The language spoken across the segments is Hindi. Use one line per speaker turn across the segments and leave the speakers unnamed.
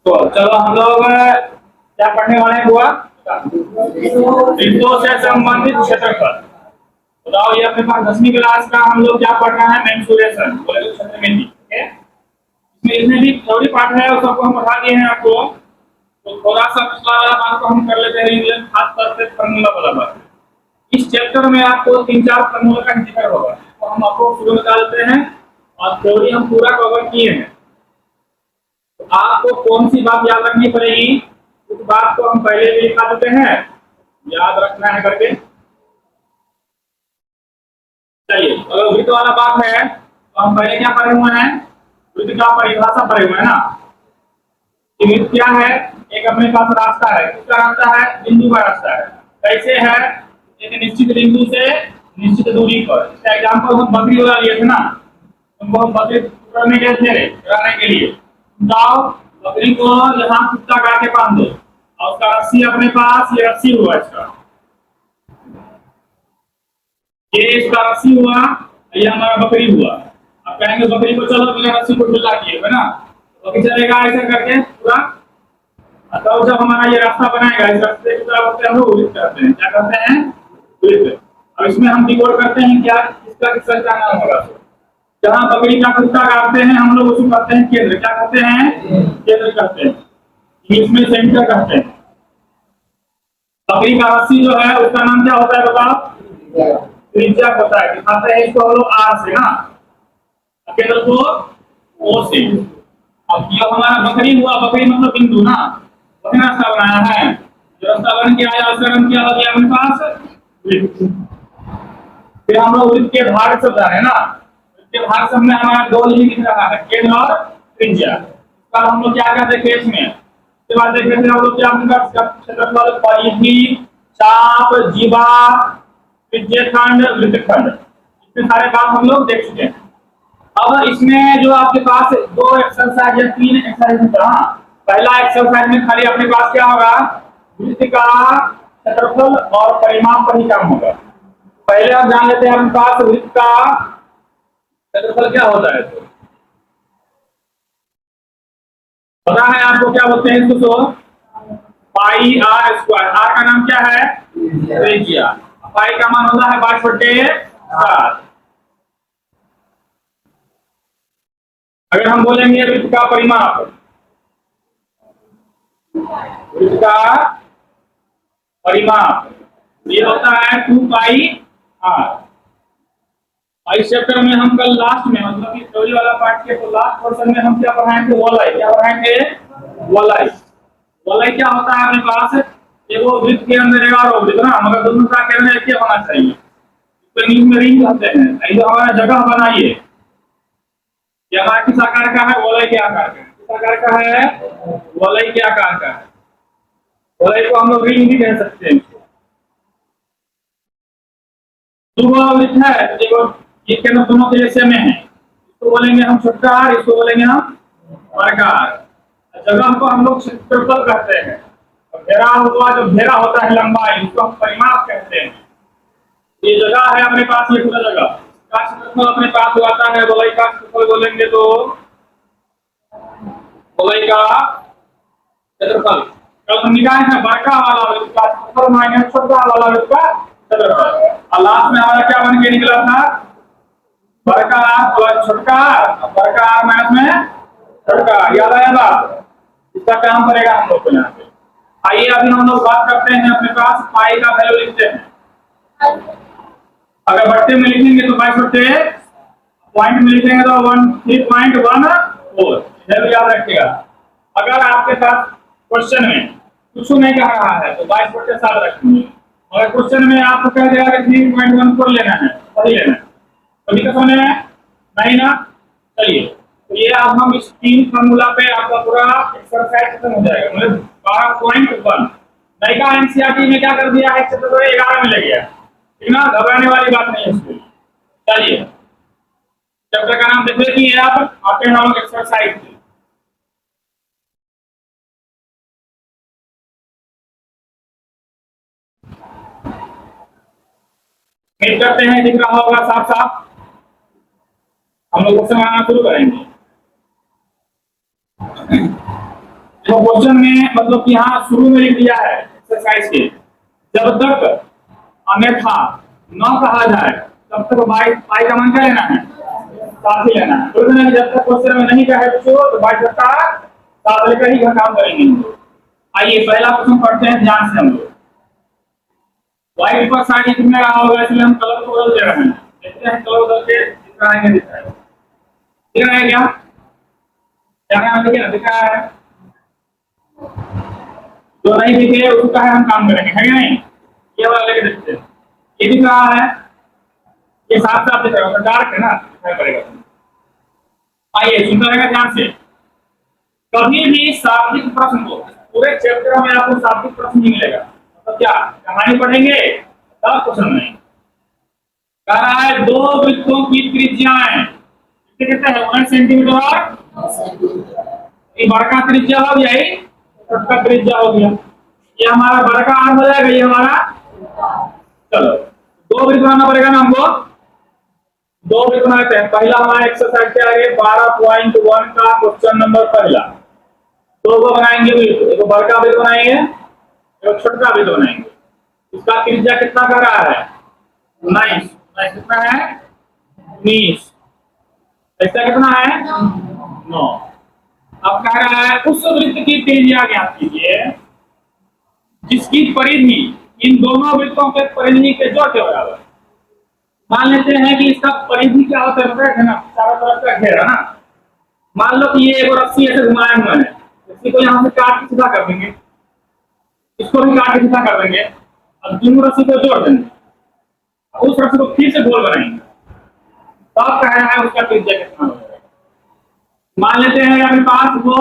तो चलो हम लोग क्या पढ़ने वाले हैं बुआ? बिंदुओं से संबंधित क्षेत्रफल। बताओ, ये अपने पास 10वीं क्लास का हम लोग क्या पढ़ रहे हैं? मेंसुरेशन, बोले तो क्षेत्र में ठीक है। इसमें भी थोड़ी पाठ है और सबको हम पढ़ा दिए हैं आपको। तो थोड़ा सा पिछला वाला बात को हम कर लेते हैं रिवीजन, खास तौर से फार्मूला वाला बात। इस चैप्टर में आपको 3-4 फार्मूला का जिक्र होगा, तो हम आपको शुरू में डालते हैं और थ्योरी हम पूरा कवर किए हैं। तो आपको कौन सी बात याद रखनी पड़ेगी, उस बात को हम पहले भी लिखा देते हैं, याद रखना है करके। चलिए, अगर वृत्त वाला बात है तो हम पहले क्या पढ़े हुए हैं? वृत्त का परिभाषा पढ़े हुए हैं ना। वृत्त क्या है? एक अपने पास रास्ता है। किसका रास्ता है? बिंदु का रास्ता है। कैसे है? एक निश्चित बिंदु से निश्चित दूरी पर। इसका एग्जाम्पल हम बकरी वाला लिए थे ना, तुमको हम बकरी पकड़ने गए थे चराने के लिए। जाओ, बकरी को यहाँ कुत्ता काट के बांध दो और उसका रस्सी अपने पास, ये रस्सी हुआ इसका, ये इसका रस्सी हुआ, ये हमारा बकरी हुआ। अब कहेंगे बकरी को चलो बिना रस्सी को ढीला किए, है ना? बकरी चलेगा ऐसा करके पूरा। तो जब हमारा ये रास्ता बनाएगा, इस रास्ते की तरफ होते हैं हम लोग वृत्त करते हैं। क्या करते हैं? वृत्त। अब इसमें हम डिकोड करते हैं क्या इसका किसका क्या नाम होगा। जहाँ बकरी का कुत्ता काटते हैं हम लोग उसको कहते हैं केंद्र। क्या कहते हैं? केंद्र कहते हैं, इंग्लिश में सेंटर कहते हैं। बकरी का रस्सी जो है उसका नाम क्या होता है बताओ? त्रिज्या होता है। दिखाते हैं इसको हम लोग आर से ना, केंद्र को ओ से। अब ये हमारा बकरी हुआ, बकरी मतलब बिंदु ना, वही रास्ता बनाया है। जो रास्ता बन के आया उसका नाम क्या हो गया अपने पास? वृत्त। फिर हम लोग वृत्त के भाग सब जा रहे हैं ना, के भाग सब में हमारा दो लिमिट दिख रहा है, केंद्र और त्रिज्या। इसका हम लोग क्या करते हैं केस में? उसके बाद देख लेते हैं हम लोग क्या क्षेत्रफल, परिधि, चाप, जीवा, त्रिज्यखंड, वृत्तखंड। इतने सारे बात हम लोग देख चुके हैं। अब इसमें जो आपके पास दो एक्सरसाइज या 3 एक्सरसाइज है। पहला एक्सरसाइज में खाली अपने पास क्या होगा? वृत्त का क्षेत्रफल और परिमाप पर ही काम होगा। पहले आप जान लेते हैं अपने पास वृत्त का क्षेत्रफल क्या होता है। तो पता है आपको क्या बोलते हैं इसको? पाई आर स्क्वायर। आर का नाम क्या है? त्रिज्या। पाई का मान होता है 22/7। अगर हम बोलेंगे वृत्त का परिमाप, वृत्त का परिमाप ये होता है 2 पाई आर। इस चैप्टर में हम कल लास्ट में, मतलब कि थ्योरी वाला पार्ट के तो लास्ट पोर्शन में हम क्या पढ़ाए थे? वलय। क्या पढ़ाए थे? वलय। वलय क्या होता है अपने पास? एगो वृत्त के अंदर 11 वृत्त ना, मगर दोनों का केंद्र एक ही होना चाहिए। तो इंग्लिश में रिंग कहते हैं। जो हमारा जगह बनाइए, ये हमारा किस आकार का है? वलय के आकार का। किस आकार का है? वलय के आकार का है। वलय को हम लोग रिंग भी कह सकते हैं। दो वृत्त है, देखो ये केंद्र दोनों के लिए सेम है। इसको बोलेंगे हम छोटा आर, इसको बोलेंगे हम बड़का आर। जगह को हम लोग क्षेत्रफल कहते हैं। और घेरा हुआ, जो घेरा होता है लंबाई, उसको हम परिमाप कहते हैं। ये जगह है अपने पास, ये पूरा जगह का क्षेत्रफल अपने पास आता है। वलय का क्षेत्रफल बोलेंगे तो वलय का क्षेत्रफल कल हम निकाले हैं बड़का वाला वृत्त का क्षेत्रफल माइनस छोटा वाला वृत्त का क्षेत्रफल। और लास्ट में हमारा क्या बन के निकला था? बड़का आर प्लस छोटका आर, बड़का आर माइनस में छोटका। याद आया बात? इसका काम करेगा हम लोग को यहाँ पे। आइए अभी हम लोग बात करते हैं अपने पास पाई का वैल्यू लिखते हैं। अगर बट्टे में लिखेंगे तो 22/, पॉइंट में लिखेंगे तो 13.14। यह भी याद रखिएगा। अगर आपके पास क्वेश्चन में कुछ नहीं कह रहा है तो 22/7 रखेंगे। अगर क्वेश्चन में आपको कह देगा कि 3.14 लेना है, वही लेना है, तो दिक्कत होने नहीं ना। चलिए, तो ये अब हम इस 3 फार्मूला पे आपका पूरा एक्सरसाइज खत्म हो जाएगा। मतलब 12.1 नयिका एनसीईआरटी में क्या कर दिया है? क्षेत्रफल 11 में ले गया, ठीक ना? घबराने वाली बात नहीं है इसमें। चलिए, चैप्टर का नाम देख लीजिए आप, आते हैं हम एक्सरसाइज। उम्मीद करते हैं दिख रहा होगा साफ साफ। हम लोग क्वेश्चन बनाना शुरू करेंगे। तो क्वेश्चन में मतलब कि यहाँ शुरू में लिख दिया है एक्सरसाइज के, जब तक अन्यथा न कहा जाए तब तक बाई पाई का मान क्या लेना है, साथ ही लेना है। तो जब तक क्वेश्चन में नहीं कहे तो बाई का साथ लेकर ही काम करेंगे हम लोग। आइए पहला क्वेश्चन पढ़ते हैं ध्यान से हम लोग। व्हाइट पर साइड कितने रहा होगा, इसलिए हम कलर को बदल दे रहे हैं। देखते हैं कलर बदल के दिख रहा है क्या, दिख रहा है क्या, क्या देखिए ना दिख रहा है। जो नहीं दिखे उसका है हम काम करेंगे, है नहीं। ये वाला लेके देखते हैं, ये दिख रहा है, ये साफ साफ दिख रहा है, डार्क है ना, दिखाई पड़ेगा। आइए सुनते रहेगा ध्यान से। कभी भी शाब्दिक प्रश्न को पूरे चैप्टर में आपको शाब्दिक प्रश्न नहीं मिलेगा, मतलब क्या कहानी पढ़ेंगे तब क्वेश्चन नहीं। कह रहा है दो वृत्तों की त्रिज्याएं कितने हैं, 19 सेंटीमीटर और ये बड़का त्रिज्या हो गया, ये छोटा त्रिज्या हो गया। ये हमारा बड़का आर्म हो जाएगा, ये हमारा। चलो दो वृत्त बनाना पड़ेगा ना हमको, दो वृत्त बनाते हैं। पहला हमारा एक्सरसाइज क्या है, 12.1 का क्वेश्चन नंबर पहला। दो को बनाएंगे वृत्त, एक बड़का वृत्त बनाएंगे, एक छोटा वृत्त बनाएंगे। इसका त्रिज्या कितना कर रहा है, 19। कितना है, 19। इसका कितना है, 9। अब कह रहा है उस वृत्त की त्रिज्या ज्ञात कीजिए जिसकी परिधि इन दोनों वृत्तों के परिधि के जोड़ के बराबर। मान लेते हैं कि इसका परिधि क्या होता है ना, चारों तरफ का घेरा ना। मान लो कि ये एक रस्सी ऐसे घुमाया हुआ है, रस्सी को यहाँ से काट के सीधा कर देंगे, इसको भी काट के सीधा कर देंगे, अब दोनों रस्सी को जोड़ देंगे, उस रस्सी को फिर से गोल बनाएंगे, तो अब कह रहा है उसका त्रिज्या कितना हो जाएगा। मान लेते हैं अपने पास वो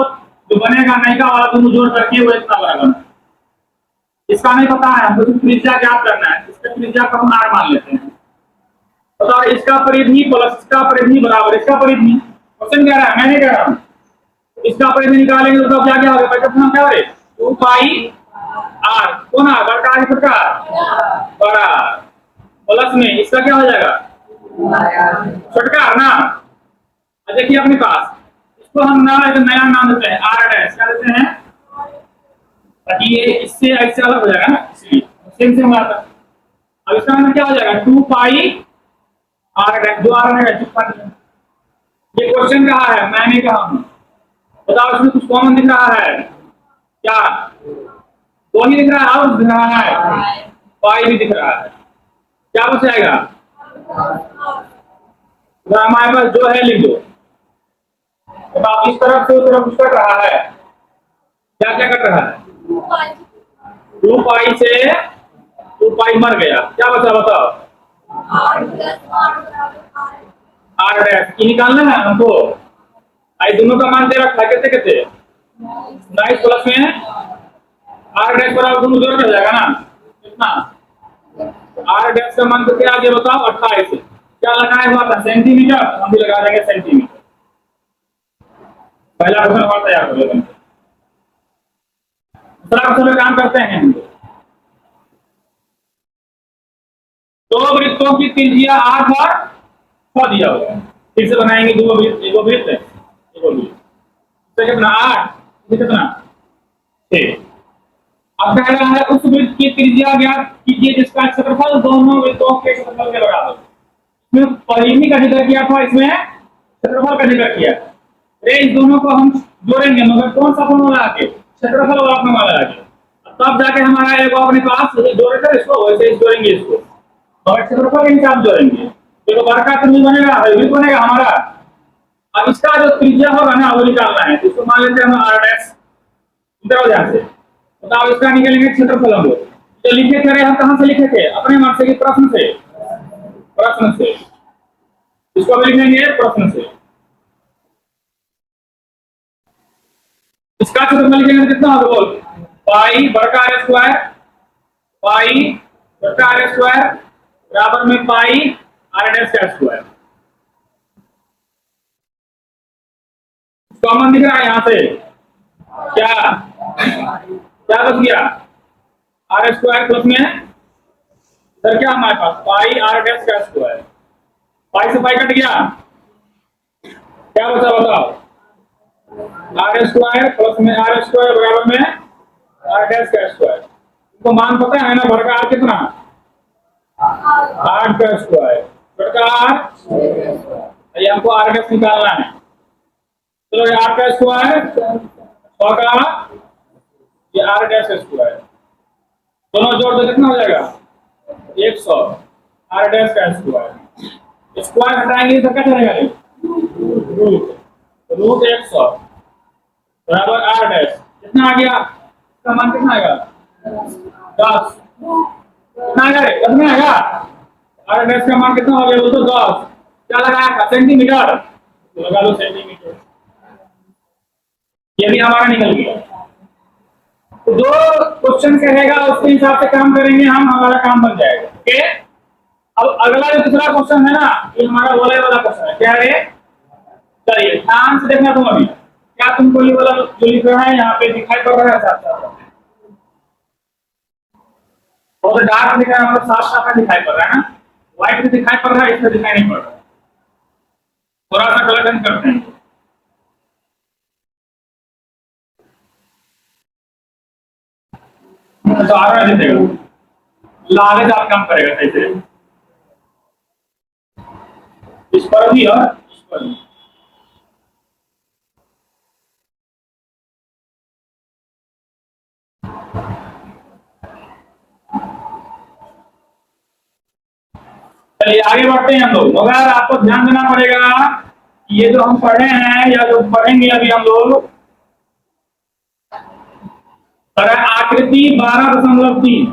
जो बनेगा नैका वाला दोनों जोड़ करके वो इतना बड़ा बना। इसका नहीं पता है, हमको त्रिज्या ज्ञात करना है, इसका त्रिज्या को हम r मान लेते हैं। तो इसका परिधि प्लस इसका परिधि बराबर इसका परिधि। क्वेश्चन कह रहा है, मैं नहीं कह रहा हूं। इसका परिधि निकालेंगे तो क्या क्या होगा, पहले क्या करें, 2 पाई r कौन है, बड़का आगे छोटा बड़ा, प्लस में इसका क्या हो जाएगा, छोटका ना। देखिए अपने पास इसको हम नया नाम देते हैं r डैश, क्या देते हैं, ताकि ये इससे ऐसे अलग हो जाएगा ना, इसलिए सेम सेम आता। अब इसका मतलब क्या हो जाएगा, 2 पाई r डैश, जो r है चिपका दिया। ये क्वेश्चन कहा है, मैंने कहा हूं, बताओ इसमें कुछ कॉमन दिख रहा है क्या, वही दिख रहा है, और दिख रहा है पाई भी दिख रहा है, क्या बच जाएगा, हमारे पास जो है लिख दो। अब आप इस तरफ से उस तरफ कुछ कर रहा है, क्या क्या कर रहा है, 2 पाई से 2 पाई मर गया, क्या बचा बताओ, r डैश की निकालना है हमको। आई दोनों का मान दे रखा है, कितने कितने, 19 प्लस में r डैश बराबर दोनों जोड़ हो जाएगा ना, कितना, r डैश का मान कितना आ गया बताओ, 28। क्या लगाया हुआ था, सेंटीमीटर, हम भी लगा देंगे सेंटीमीटर। पहला क्वेश्चन और तैयार कर लेते हैं, दूसरा क्वेश्चन काम करते हैं हम। दो वृत्तों की त्रिज्या 8 और 6 दिया हुआ है, फिर से बनाएंगे दो वृत्त, एक वृत्त एक वृत्त, तो कितना 8, कितना 6। अब कह रहा है उस वृत्त की त्रिज्या ज्ञात कीजिए जिसका क्षेत्रफल दोनों वृत्तों के क्षेत्रफल के बराबर। इसमें परिधि का जिक्र किया था, इसमें क्षेत्रफल का जिक्र किया। इस दोनों को हम जोड़ेंगे, मगर कौन सा फॉर्मूला आके, क्षेत्रफल वाला फॉर्मूला आके, तब जाके हमारा एक अपने पास जोड़ेगा, इसको वैसे जोड़ेंगे, इसको और क्षेत्रफल के हिसाब जोड़ेंगे, तो बड़का त्रिज्या बनेगा, वृत्त बनेगा हमारा। अब इसका जो त्रिज्या होगा ना वो निकालना है, इसको मान लेते हैं हम r डैश, इधर हो जाते। बताओ इसका निकलेंगे क्षेत्रफल हम लोग, जो लिखे थे हम कहां से लिखे थे, अपने मन से कि प्रश्न से, प्रश्न से, इसको भी लिखेंगे प्रश्न से। इसका क्षेत्रफल लिखेंगे कितना होगा, बोल, पाई बड़का r स्क्वायर, पाई बड़का r स्क्वायर बराबर में पाई r डैश का स्क्वायर। कॉमन दिख रहा है यहां से, क्या क्या बच गया, r स्क्वायर प्लस में इधर क्या हमारे पास पाई r डैश का स्क्वायर, पाई से पाई कट गया, क्या बचा बताओ, आर स्क्वायर प्लस में आर स्क्वायर बराबर में आर डैश का स्क्वायर। तुमको मान पता है ना भर का आर कितना? 8 का स्क्वायर भर का आर, ये हमको आर डैश निकालना है। चलो ये 8 का स्क्वायर 100 का, ये आर डैश स्क्वायर, दोनों जोड़ दो कितना हो जाएगा? 100 आर डैश का स्क्वायर। स्क्वायर हटाएंगे तो क्या चलेगा? रूट, रूट 100 बराबर आर डैश। कितना आ गया? इसका मान कितना आएगा? 10। कितना आएगा रे? 10 में आएगा। आर डैश का मान कितना हो गया? वो तो 10। क्या लगाया था? सेंटीमीटर, तो लगा लो सेंटीमीटर। ये भी हमारा निकल गया। तो जो क्वेश्चन कहेगा उसके हिसाब से काम करेंगे हम, हमारा काम बन जाएगा। ओके, अब अगला जो दूसरा क्वेश्चन है ना, ये हमारा वाला वाला क्वेश्चन है। क्या है? चलिए ध्यान से देखना तुम अभी। क्या तुमको ये वाला जो लिख रहा है यहाँ पे दिखाई पड़ रहा है? साफ साफ बहुत डार्क दिख रहा है, मतलब साफ साफ दिखाई पड़ रहा है ना। व्हाइट भी दिखाई पड़ रहा है, इसमें दिखाई नहीं पड़ रहा। थोड़ा सा कलेक्शन करते हैं। तो आ रहा है देगा, लालच आप काम करेगा सही से। इस पर भी और इस पर भी। चलिए आगे बढ़ते हैं हम लोग, मगर आपको ध्यान देना पड़ेगा कि ये जो हम पढ़े हैं या जो पढ़ेंगे अभी हम लोग, आकृति 12.3,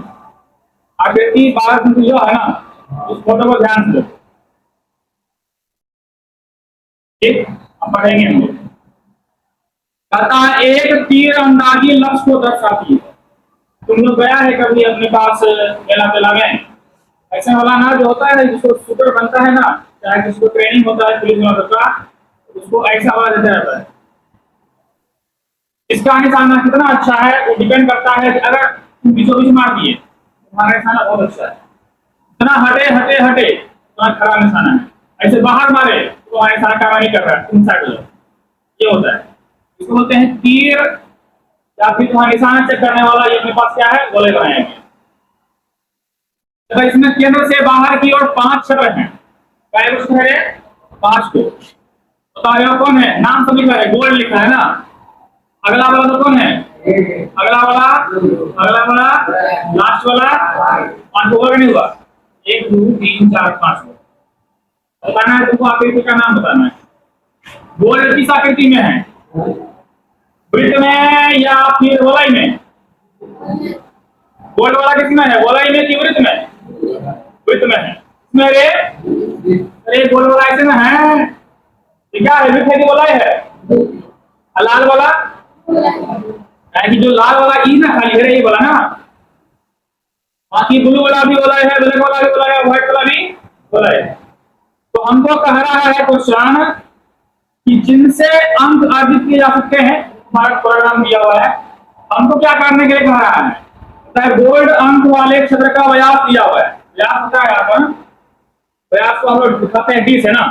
आकृति 12 जो है ना, उस फोटो को ध्यान से, ठीक अब पढ़ेंगे हम लोग। कहता है एक तीर अंदाजी लक्ष्य को दर्शाती है। तुम लोग गया है कभी अपने पास मेला मेला में? ऐसे वाला ना जो होता है जिसको शूटर बनता है ना, चाहे जिसको ट्रेनिंग होता है पुलिस वालों का, उसको ऐसा वाला देता रहता है। इसका निशाना कितना अच्छा है वो डिपेंड करता है कि अगर तुम बीचों बीच मार दिए तुम्हारा निशाना बहुत अच्छा है, इतना हटे हटे हटे तुम्हारा खराब निशाना है। ऐसे बाहर मारे तो तुम्हारा निशाना काम नहीं कर रहा है, तुम साइड हो जाओ। ये होता है, इसको बोलते हैं तीर, या फिर तुम्हारा निशाना चेक करने वाला। ये अपने पास क्या है? गोले बनाए गए। तो इसमें केंद्र से बाहर की ओर 5 छत्र हैं। क्या कुछ है? 5 को। बताओ कौन है? नाम तो लिखा है, गोल्ड लिखा है ना। अगला वाला तो कौन है? अगला वाला, अगला वाला, लास्ट वाला 5 को नहीं हुआ। 1 2 3 4 5 बताना है तुमको, आकृति का नाम बताना है। गोल्ड किस आकृति में है? वृत्त में या फिर वलय में? गोल्ड वाला किसमें है? वलय में कि वृत्त में? वृत्त में है। इसमें रे, अरे गोल्ड वाला ऐसे में है, क्या है? वृत्त है कि वलय है? लाल वाला, कि जो लाल वाला ई ना खाली है, ये वाला ना। बाकी ब्लू वाला भी वलय है, ब्लैक वाला भी वलय है, व्हाइट वाला भी वलय है। तो हमको कह रहा है क्वेश्चन कि जिनसे अंक अर्जित किए जा सकते हैं, हमारा प्रोग्राम दिया हुआ है। हमको क्या करने के लिए कह रहा है? गोल्ड अंक वाले क्षेत्र का व्यास दिया हुआ है। व्यास होता है यहाँ पर, व्यास को हम लोग दिखाते हैं डी से ना,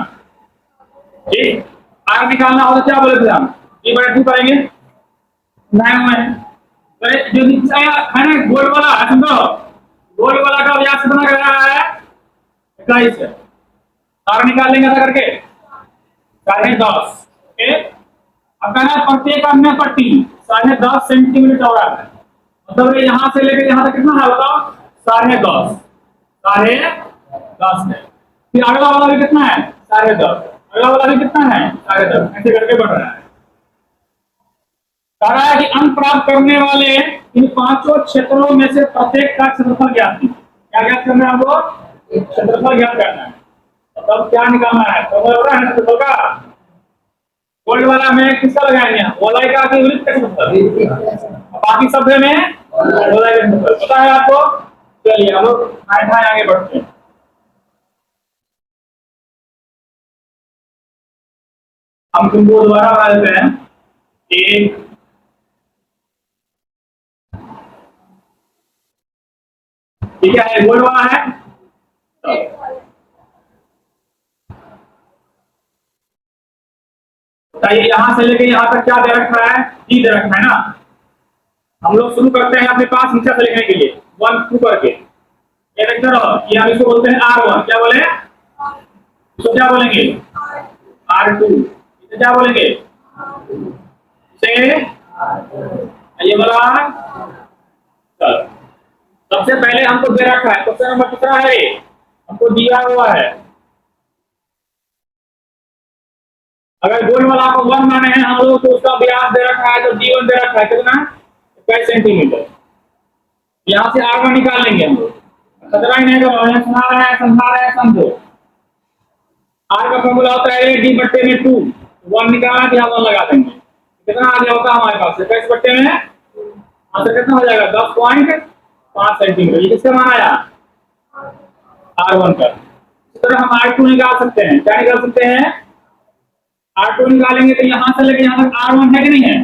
ठीक। आगे निकालना हो तो क्या बोले थे हम? ये बड़े ठीक करेंगे में जो है ना गोल्ड वाला है, समझो गोल्ड वाला का व्यास कितना कर रहा है? 21 है। आगे निकाल लेंगे ऐसा करके 10.5। ओके, अब कहना प्रत्येक अन्य पट्टी 10.5 सेंटीमीटर चौड़ा है। मतलब यहां से लेकर यहां तक कितना है बताओ? 10.5, 10.5 है। फिर अगला वाला भी कितना है? 10.5। अगला वाला भी कितना है? 10.5। ऐसे करके बढ़ रहा है। कह रहा है कि अंक प्राप्त करने वाले इन 5 क्षेत्रों में से प्रत्येक का क्षेत्रफल ज्ञात कीजिए। क्या ज्ञात करना है हमको? क्षेत्रफल ज्ञात करना है। तब क्या निकालना है? तो बोल रहा है क्षेत्रफल का। गोल्ड वाला में किसका लगाएंगे? वलय का कि वृत्त का क्षेत्रफल? बाकी सब में वलय का क्षेत्रफल पता है आपको। चलिए हम लोग आगे बढ़ते हैं। हम तुमको दोबारा बना देते हैं। एक ठीक है, गोल्ड वाला है, बताइए यहां से लेके यहां तक क्या दे रखा है, डी दे रखा है ना। हम लोग शुरू करते हैं अपने पास नीचे से लिखने के लिए 1 2 करके। ये देखते रहो, ये हम इसको बोलते हैं R1। क्या बोले, इसको क्या बोलेंगे, R2। इसे क्या बोलेंगे, इसे ये वाला। चलो, सबसे पहले हमको दे रखा है, क्वेश्चन नंबर कितना है, हमको दिया हुआ है। अगर गोल वाला को 1 माने हैं हम लोग, तो उसका व्यास दे रखा है, तो D1 दे रखा है कितना, 21 सेंटीमीटर। यहाँ से R1 निकाल लेंगे हम लोग, खतरा ही नहीं है, सुना रहा है, समझा रहा है, समझो। R का फॉर्मूला होता है D बट्टे में 2। 1 निकालना तो यहाँ 1 लगा देंगे, कितना आ गया होता है हमारे पास 21 बट्टे में, आंसर कितना हो जाएगा 10.5 सेंटीमीटर। ये किसका मान आया, R1 का। इस तरह हम R2 निकाल सकते हैं, क्या निकाल सकते हैं, R2 निकालेंगे तो यहाँ से लेके यहाँ तक R1 है कि नहीं है,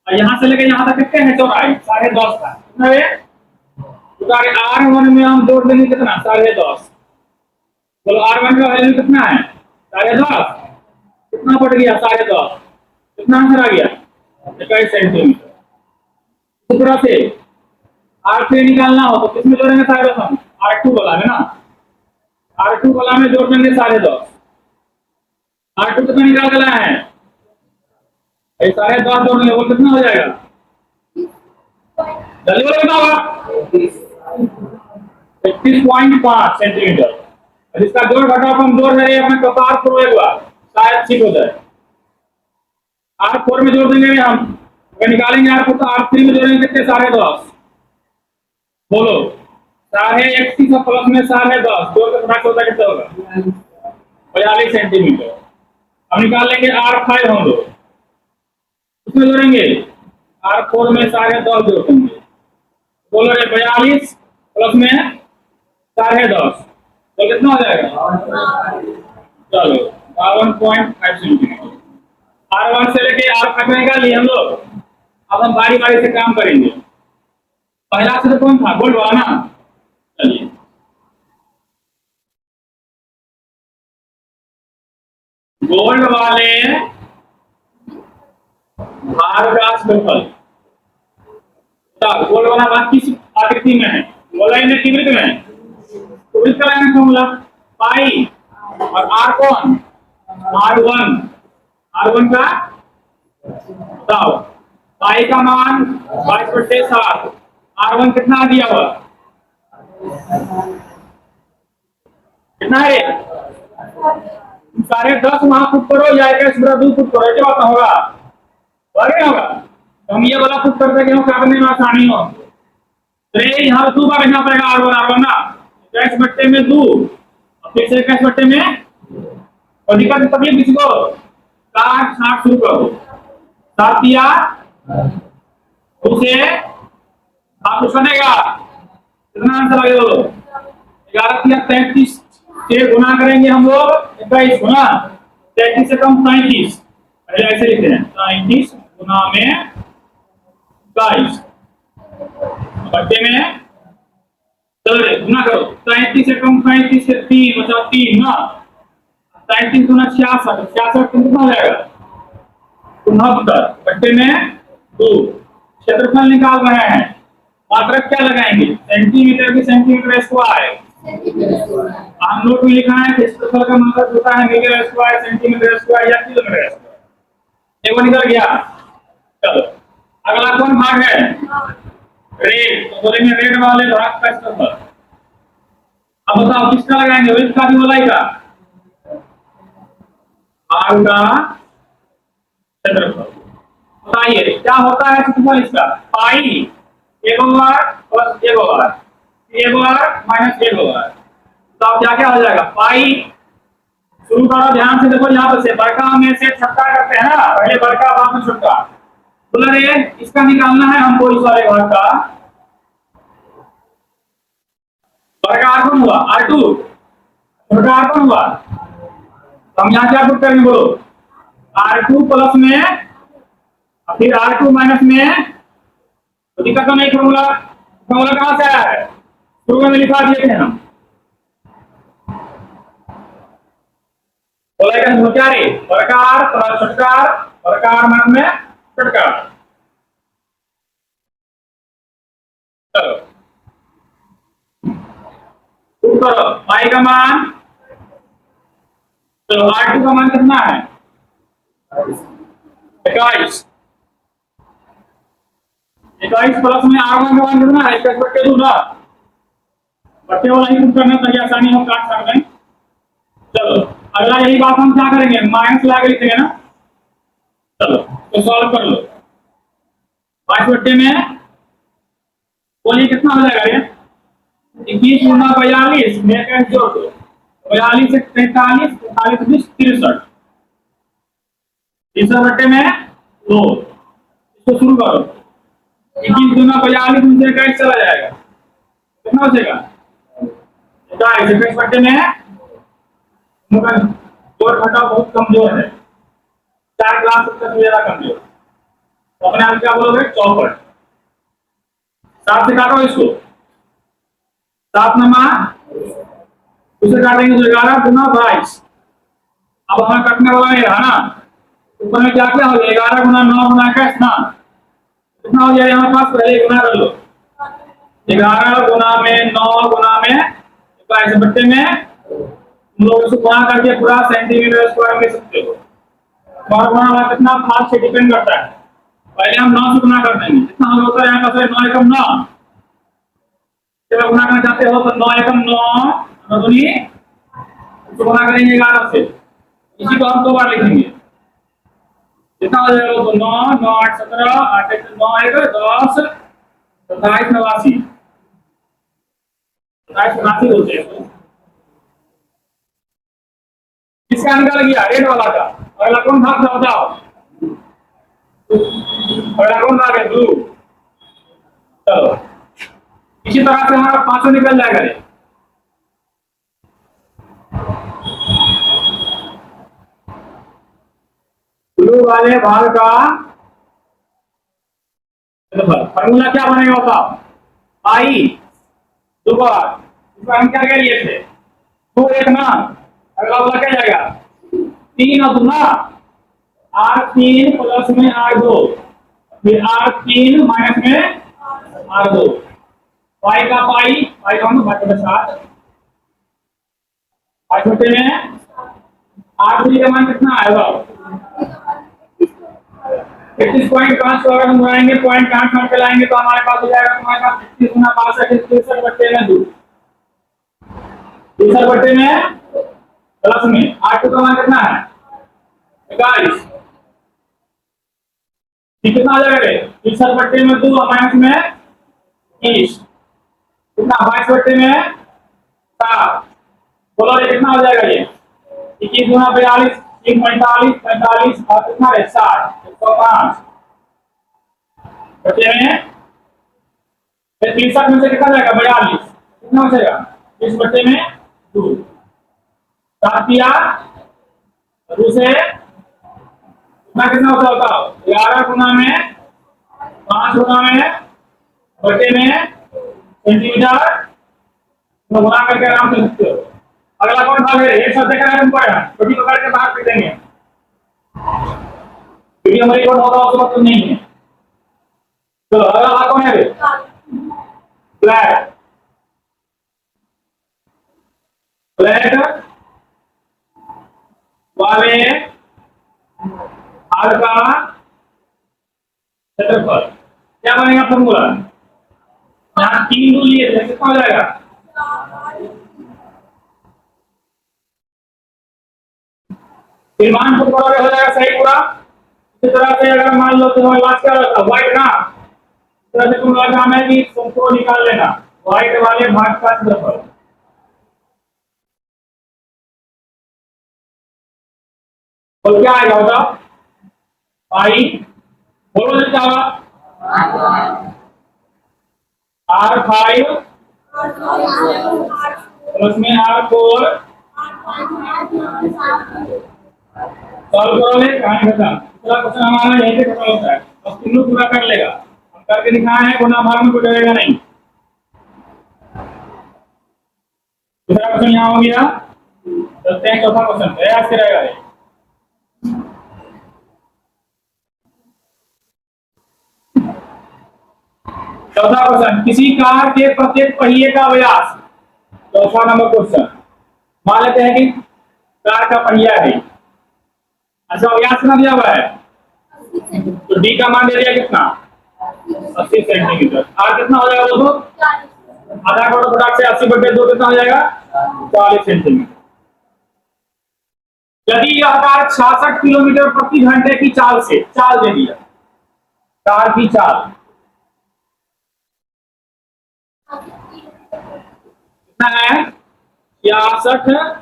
और यहाँ से लेके यहाँ तक कितने हैं, चौड़ाई 10.5 का, कितना है, तो R1 में हम जोड़ देंगे कितना, 10.5। बोलो R1 का वैल्यू कितना है, 10.5, कितना बढ़ गया 10.5, कितना आंसर आ गया 21 सेंटीमीटर। इस तरह से R3 निकालना हो तो किसमें जोड़ेंगे 10.5 हम, R2 वाला में ना, R2 वाला में जोड़ देंगे 10.5। R2 कितना निकाल के लाए हैं, 10.5 जोड़ देंगे, वो कितना हो जाएगा, जल्दी बोलो कितना होगा, 31.5 सेंटीमीटर। इसका जोड़ घटाव हम जोड़ रहे हैं अपने कपार को एक बार, शायद ठीक हो जाए। R4 में जोड़ देंगे हम, अगर निकालेंगे R4 तो R3 में जोड़ेंगे कितने, 10.5। बोलो 31 प्लस में 10.5 जोड़ के घटा होता कितना होगा, 42 सेंटीमीटर। अब निकाल लेंगे R5 हम लोग, उसमें जोड़ेंगे R4 में 10.5 जोड़ देंगे, बोलो 42 प्लस में 10.5 तो कितना हो जाएगा, चलो 52.5 सेंटीमीटर। R1 से लेके R5 निकाल लिए हम लोग। अब हम बारी बारी से काम करेंगे। पहला सूत्र कौन था, गोल्ड वाला ना, चलिए गोल्ड वाले भार का क्षेत्रफल, गोल्ड वाला भाग किस आकृति में है, गोलाई में त्रिवृत्त में, तो इसका लेना फॉर्मूला पाई, और R कौन, R1, R1 का बताओ, पाई का मान 22/7, R1 कितना दिया हुआ, कितना है, 10.5 वहां पुट करो या 2 पुट करो, क्या बात होगा, होगा। तो हम ये वाला पुट करते हैं करने में आसानी हो, तो यहाँ 2 बार लिखना पड़ेगा R1 ना, 21 बट्टे में 2, और फिर से 21 बट्टे में, और दिक्कत तकलीफ किसी को 60 शुरू करो, 7 दिया 2 से आप कुछ बनेगा, कितना आंसर आ गया, बोलो 11 या 33 से गुना करेंगे हम लोग, 21 गुना 33 से कम 37, पहले ऐसे लिखते हैं 37 गुना में 22 बच्चे में, चलो गुना करो, 37 से कम 37 से 3 बचा 3 ना, 37 गुना 66, 66 कितना हो जाएगा 69 बट्टे में 2। क्षेत्रफल निकाल रहे हैं, मात्रक क्या लगाएंगे, सेंटीमीटर की सेंटीमीटर स्क्वायर, हम नोट में लिखा है क्षेत्रफल का मात्रक होता है मीटर स्क्वायर, सेंटीमीटर स्क्वायर या किलोमीटर स्क्वायर। एक निकल गया। चलो अगला कौन भाग है, रेड, तो बोलेंगे रेड वाले भाग का क्षेत्रफल। अब बताओ किसका लगाएंगे, वृत्त का भी गोलाई का, भाग का क्षेत्रफल। बताइए क्या होता है क्षेत्रफल इसका, पाई 1/r plus 1/r, 1/r minus 1/r, तो अब क्या क्या हो जाएगा, पाई शुरू करो ध्यान से, देखो यहाँ पर से बड़का में से छोटा करते हैं ना, पहले बड़का बाद में छोटा, बोला रे इसका निकालना है हमको, इस वाले भाग का बड़का R कौन हुआ, R2, छोटा R कौन हुआ, तो हम यहाँ क्या पुट करेंगे, बोलो R2 प्लस में फिर R2 माइनस में, तो दिक्कत नहीं, फॉर्मूला फॉर्मूला कहां से आया है, शुरू में लिखा दिए थे हम, बोला क्या रे, प्रकार प्लस षटकार, प्रकार मान में षटकार। चलो करो y का मान, तो R2 का मान कितना है 21, 21 प्लस में R1 का मान कितना है, इसका बट्टे दो ना, बट्टे वाला ही करना ताकि आसानी हो काट सकते हैं। चलो अगला यही बात हम क्या करेंगे, माइनस लगा के लिखेंगे ना। चलो तो सॉल्व कर लो, 5 बट्टे में बोलिए कितना हो जाएगा ये 21 गुना 42 में का जोड़ दो, 42 से 43, 43 20 63, तीसरा बट्टे में 2, इसको शुरू करो, 21 गुना 42 में 21 चला जाएगा, कितना बचेगा 21, 21 बट्टे में जोड़ घटाव बहुत कमजोर है, 4 क्लास तक से ज्यादा कमजोर, तो अपने आप क्या बोलोगे 64, 7 से काटो इसको, 7 नंबर उसे काटेंगे तो 11 गुना 22, अब हमें कटने वाला ये है ना, ऊपर में क्या क्या हो जाएगा 11 गुना 9 गुना 21 ना, कितना हो जाएगा हमारे पास, पहले गुना कर लो, 11 गुना में 9 गुना में 22 बट्टे में हम लोग इसको गुना करके पूरा सेंटीमीटर स्क्वायर ले सकते हो, और गुना वाला कितना भाग से डिपेंड करता है, पहले हम 9 से गुना कर देंगे, कितना होता है यहाँ पर 9 एकम 9, जब गुना करना चाहते हो तो 9 एकम 9 दूनी इसको गुना करेंगे 11 से, इसी को हम 2 बार लिखेंगे, कितना हो जाएगा तो 9 9 8 17 8 1 9 1 10 27 89, 27 89 होते हैं, किसका निकाल गया रेड वाला का, अगला कौन भाग था बताओ, अगला कौन भाग है ब्लू। चलो इसी तरह से हमारा 500 निकल जाएगा ये, ब्लू वाले भाग का फॉर्मूला क्या बनेगा बताओ, आई दो बार, इसका हम क्या कह लिए थे 2 1 ना, अगला वाला क्या जाएगा 3 और 2 ना, R3 प्लस में R2, फिर R3 माइनस में R2, पाई का पाई, पाई का हम बटे 7, 5 बटे में R3 का मान कितना आएगा 31.5 को अगर हम बनाएंगे पॉइंट 8 पे लाएंगे तो हमारे पास हो जाएगा, हमारे पास 31 गुना 62 63 बट्टे में 2, दूसरे बट्टे में प्लस में R2 का मान कितना है 21, कितना आ जाएगा तीसरे बट्टे में 2 माइनस में 20, कितना 22 बट्टे में 7, बोलो ये कितना हो जाएगा ये 21 गुना 42 45 45 और कितना है 60 105 बच्चे में, फिर 63 में से कितना जाएगा 42, कितना बचेगा 20 बच्चे में 2, 7 किया 2 से कितना होता बताओ 11 गुना में 5 गुना में बच्चे में सेंटीमीटर तो गुना करके आराम से लिखते हो। अगला कौन भाग है, एक शब्द का हम पढ़ा छोटी पकड़ के बाहर कर देंगे, वीडियो में रिकॉर्ड होगा उसको मतलब नहीं है। तो अगला भाग कौन है फ्लैट, फ्लैट वाले भाग का क्षेत्रफल क्या बनेगा फॉर्मूला, यहाँ 3 दूर लिए थे कितना हो जाएगा, मान को बराबर हो जाएगा सही पूरा। इसी तरह से अगर मान लो तुम्हारे पास क्या रहता व्हाइट ना, इस तरह से तुम्हारा काम है कि तुमको निकाल लेना व्हाइट वाले भाग का क्षेत्रफल, तो क्या आएगा बताओ पाई, बोलो जो क्या R5 प्लस में R4 सॉल्व करोगे कहानी खत्म, दूसरा क्वेश्चन हमारा यहीं पे खत्म होता है, बस तुम लोग पूरा कर लेगा, हम करके दिखाए हैं गुना भाग में कोई डरेगा नहीं। दूसरा क्वेश्चन यहाँ हो गया चलते हैं चौथा क्वेश्चन, प्रयास से रहेगा ये। चौथा क्वेश्चन, किसी कार के प्रत्येक पहिए का व्यास, चौथा नंबर क्वेश्चन, मान लेते हैं कि कार का पहिया है, अच्छा व्यास कितना दिया हुआ है, तो डी का मान दे दिया कितना, 80 सेंटीमीटर। आर कितना हो जाएगा दोस्तों, आधा करोड़ फटाक से 80/2 कितना हो जाएगा, 40 सेंटीमीटर। यदि यह कार 66 किलोमीटर प्रति घंटे की चाल से, चाल दे दिया कार की चाल कितना है, 66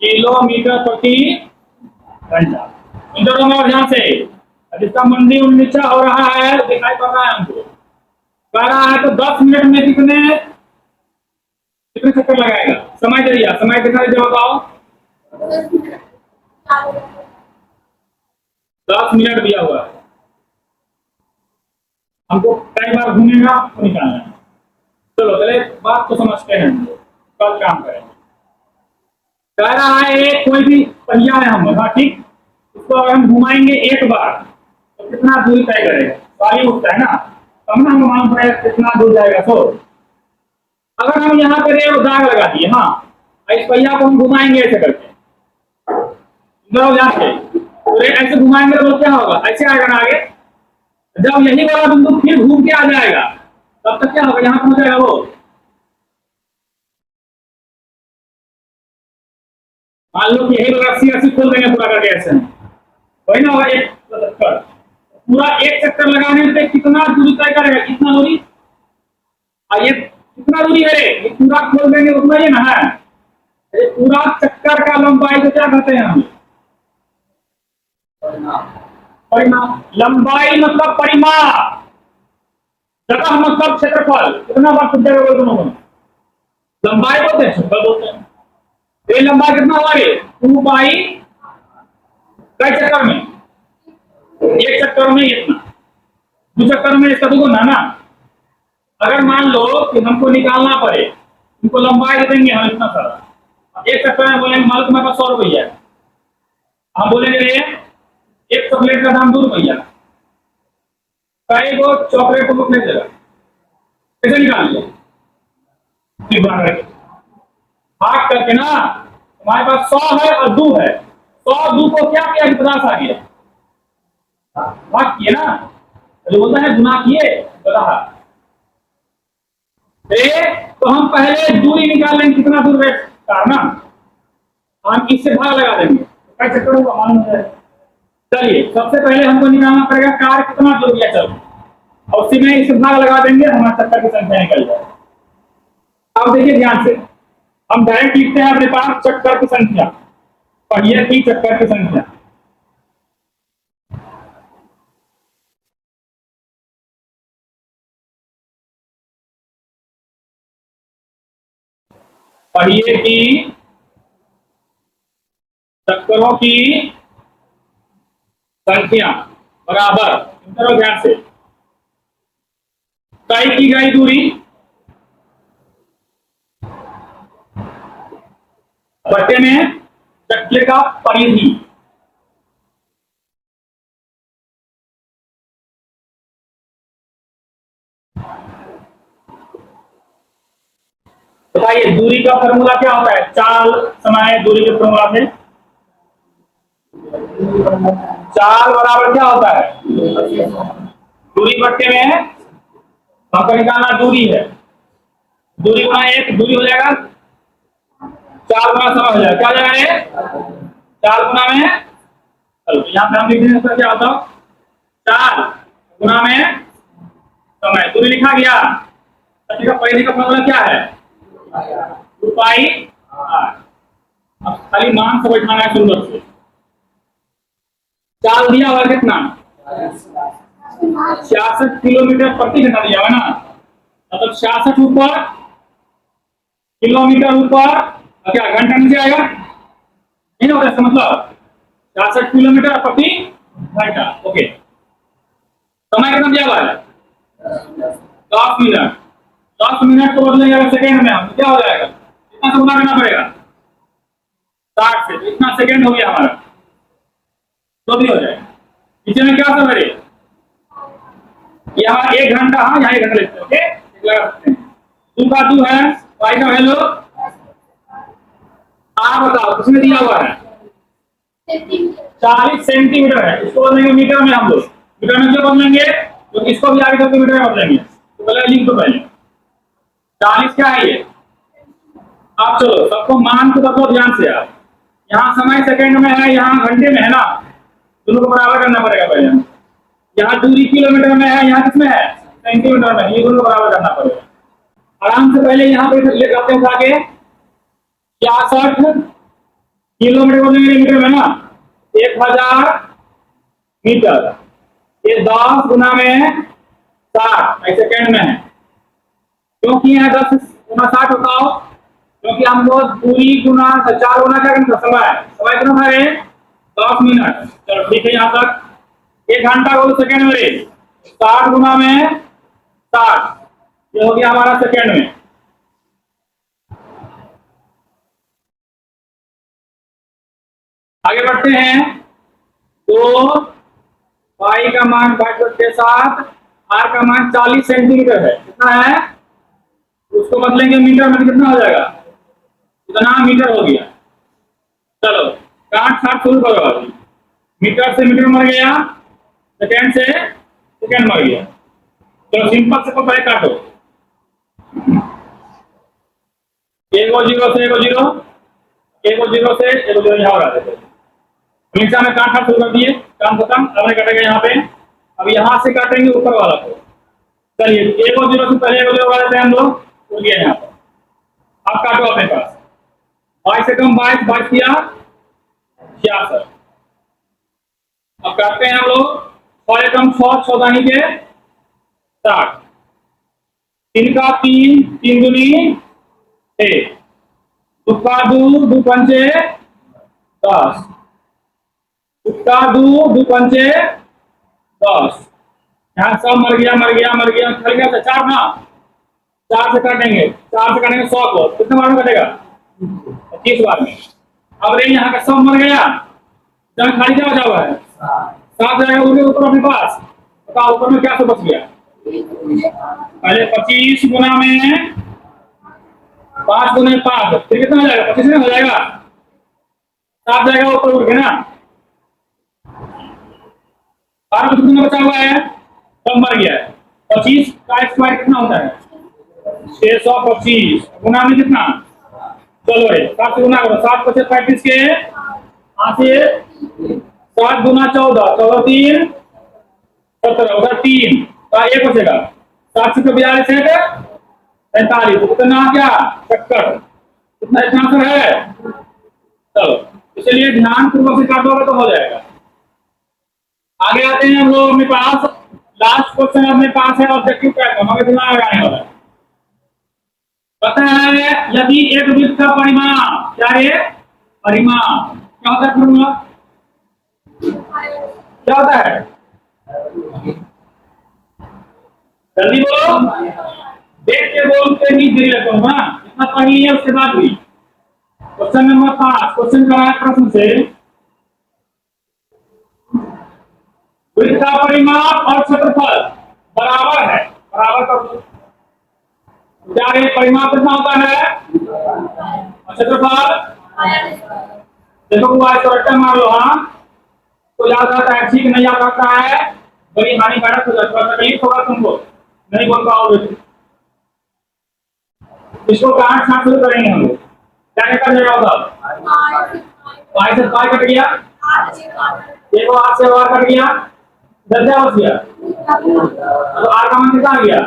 किलोमीटर प्रति घंटा। मीटरों में ध्यान से, जिसका मंडी नीचा हो रहा है दिखाई पड़ रहा है हमको, कह रहा है तो 10 मिनट में कितने कितने चक्कर लगाएगा, समय दे दिया, समय कितना दे बताओ, 10 मिनट दिया हुआ है, हमको कई बार घूमेगा तो निकालना है। चलो पहले बात तो समझते हैं, कल काम करेंगे। कह रहा है कोई भी पहिया है हम, हाँ ठीक, उसको अगर हम घुमाएंगे एक बार तो कितना दूरी तय करेगा, सवाल उठता है ना, तब ना हम मालूम पड़ेगा कितना दूर जाएगा। तो अगर हम यहाँ पे रेल दाग लगा दिए, हाँ इस पहिया को हम घुमाएंगे ऐसे करके, तो ऐसे घुमाएंगे तो क्या होगा, ऐसे आएगा ना आगे, जब यही वाला बिंदु फिर घूम के आ जाएगा तब तक क्या होगा, यहाँ पहुंच जाएगा वो, मान लो कि यही वाला अस्सी खोल देंगे पूरा करके ऐसे, वही ना होगा एक चक्कर, पूरा एक चक्कर लगाने पे कितना दूरी तय करेगा, कितना दूरी, और ये कितना दूरी है, ये पूरा खोल देंगे उतना ही ना है, ये पूरा चक्कर का लंबाई को क्या कहते हैं हम, परिमाप। लंबाई मतलब परिमाप, जगह मतलब क्षेत्रफल, कितना बार पूछ जाएगा दोनों को, लंबाई बोलते हैं क्षेत्रफल बोलते हैं। ये लंबाई कितना हुआ, ये 2 पाई, कई चक्कर में, एक चक्कर में इतना, 2 चक्कर में इसका दुगुना ना। अगर मान लो कि हमको निकालना पड़े, उनको लंबाई दे देंगे हम इतना सारा, एक चक्कर में बोलेंगे मान लो तुम्हारे पास 100 रुपया है, हम बोलेंगे एक चॉकलेट का दाम 2 रुपया, कई को चॉकलेट को कितने देगा, कैसे निकाल लिया, भाग करके ना, हमारे पास 100 है और 2 है, 100 2 को क्या किया, 50 आ गया, भाग किए ना, जो बोलता है गुना किए बता, तो हम पहले दूरी निकाल लेंगे कितना दूर है कार ना, हम इससे भाग लगा देंगे, कई चक्कर होगा मालूम है। चलिए सबसे पहले हमको निकालना पड़ेगा कार कितना दूर गया चल, और उसी में इससे भाग लगा देंगे, हमारा चक्कर की संख्या निकल जाए। अब देखिए ध्यान से, हम डायरेक्ट लिखते हैं अपने पास चक्कर की संख्या, पहिए की चक्कर की संख्या, पहिए की चक्करों की संख्या बराबर, ध्यान से, तय की गई दूरी बटे में चक्र का परिधि, बताइए दूरी का फॉर्मूला क्या होता है, चाल समय दूरी के फॉर्मूला से, चाल बराबर क्या होता है, दूरी बट्टे में हमको निकालना दूरी है, दूरी गुना 1 दूरी हो जाएगा, चाल गुना समय हो जाएगा, क्या हो जाएगा ये, चाल गुना में, चलो यहाँ पे हम लिख देंगे क्या होता है, चाल गुना में समय, दूरी लिखा गया, ठीक है, पहले का फॉर्मूला क्या है, 2 पाई r, अब खाली मान से बैठाना है सुंदर से, चाल दिया हुआ कितना, 66 किलोमीटर प्रति घंटा दिया हुआ ना, मतलब 66 ऊपर किलोमीटर ऊपर क्या घंटा नीचे आएगा, नहीं होगा इसका मतलब 66 किलोमीटर प्रति घंटा, ओके। समय कितना दिया हुआ है, 10 मिनट, 10 मिनट को बदलेंगे अगर सेकेंड में हम क्या हो जाएगा, कितना से गुना करना पड़ेगा, 60 से, तो इतना सेकेंड हो गया हमारा, तो भी हो जाए। नीचे में क्या सब है, यहाँ 1 घंटा, हाँ यहाँ 1 घंटा लेते हैं, ओके लगा सकते हैं। 2 का 2 है, पाई का वैल्यू आप बताओ किसमें दिया हुआ है, 40 सेंटीमीटर है। इसको बदलेंगे मीटर में, हम लोग मीटर में क्यों बदलेंगे, तो इसको भी आगे चल के मीटर में बदलेंगे। तो पहले लिख दो, पहले 40 क्या है ये। आप चलो सबको मान के बताओ ध्यान से आप, यहाँ समय सेकंड में है, यहाँ घंटे में है ना, दोनों को बराबर करना पड़ेगा पहले। यहाँ दूरी किलोमीटर में है, यहाँ किसमें है सेंटीमीटर में, ये दोनों को बराबर करना पड़ेगा। आराम से पहले यहाँ पे ले जाते हैं आगे, 66 किलोमीटर बोलेंगे मीटर में ना, 1000 मीटर, ये 10 गुना में 60 सेकेंड में है। क्योंकि यहाँ 10 गुना 60 बताओ, क्योंकि हम लोग दूरी गुना 4 गुना क्या करना, समय कितना है 10 मिनट। चलो ठीक है, यहाँ तक 1 घंटा को सेकेंड में 60 गुना में 60, ये हो गया हमारा सेकेंड में। आगे बढ़ते हैं, तो पाई का मान 22/7, आर का मान 40 सेंटीमीटर है, कितना है उसको बदलेंगे मीटर में, कितना हो जाएगा, इतना मीटर हो गया। चलो काट छाट शुरू करो अभी, मीटर से मीटर मर गया, सेकेंड से सेकेंड मर गया। चलो सिंपल से पहले काटो, 1 और 0 से 1 और 0, 1 और 0 से 1 और 0 यहाँ लगा देते हैं। हमेशा में काट शुरू कर दिए, काम खत्म। अब कटेगा यहाँ पे, अब यहाँ से काटेंगे ऊपर वाला को। चलिए 1 और 0 से पहले 1 और 0 लगा देते हैं हम लोग, हो गया यहाँ पर। अब काटो अपने पास, 22 से कम 22, 22 किया 66। अब काटते हैं हम लोग, 6 से कम 6, 6 दानी के 60, 3 का 3, 3 दूनी 1, 2 का 2, 2 पंचे 10, 2 का 2, 2 पंचे 10। यहाँ सब मर गया मर गया मर गया, चल गया 4 ना, 4 से काटेंगे, 4 से काटेंगे 100 को, कितने बार में कटेगा 25 बार में। अब रे यहाँ का सब मर गया, जहाँ खाली क्या बचा हुआ है 7 जाएगा उनके ऊपर अपने पास, बताओ ऊपर में क्या सब बच गया। पहले 25 गुना में 5 गुना 5, फिर कितना हो जाएगा 25 में हो जाएगा, 7 जाएगा ऊपर उठ के ना। 12 कितना बचा हुआ है, सब मर गया है। 25 का स्क्वायर कितना होता है 625, गुना में कितना, चलो 7 से गुना करो, 7 × 35 के, यहाँ से 7 गुना 14, 14 3 17 होगा 3 का 1 बचेगा, 7 से 42 है 45, कितना क्या 70, कितना इतना आंसर है। चलो इसलिए ध्यान पूर्वक से काटोगे तो हो जाएगा। आगे आते हैं हम लोग अपने पास, लास्ट क्वेश्चन अपने पास है ऑब्जेक्टिव टाइप का, मगर दिमाग लगाने वाला है। पता है यदि एक वृत्त का परिमाण, क्या है परिमाण, क्या होता है फॉर्मूला, क्या होता है जल्दी बोलो, देख के बोलते नहीं देरी लगता हूँ ना, इतना पढ़ लिया उसके बाद भी। क्वेश्चन नंबर 5, क्वेश्चन का है प्रश्न से, वृत्त का परिमाप और क्षेत्रफल बराबर है, बराबर कर क्या है, परिमाप कितना होता है और क्षेत्रफल, देखो y मान लो, हाँ तो याद आता है, ठीक नहीं याद आता है बड़ी हानिकारक हो जाता है, तकलीफ होगा तुमको, नहीं बोल पाओगे। इसको काट छाट शुरू करेंगे हम लोग, क्या कर जाएगा उधर, y से y कट गया, देखो r से r कट गया, क्या बच गया, तो r का मान कितना आ गया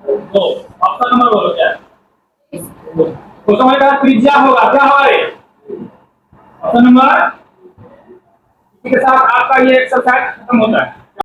2। ऑप्शन नंबर बोलो क्या है, तो समझ का त्रिज्या होगा, क्या होगा ये ऑप्शन नंबर। इसी के साथ आपका ये एक्सरसाइज खत्म होता है।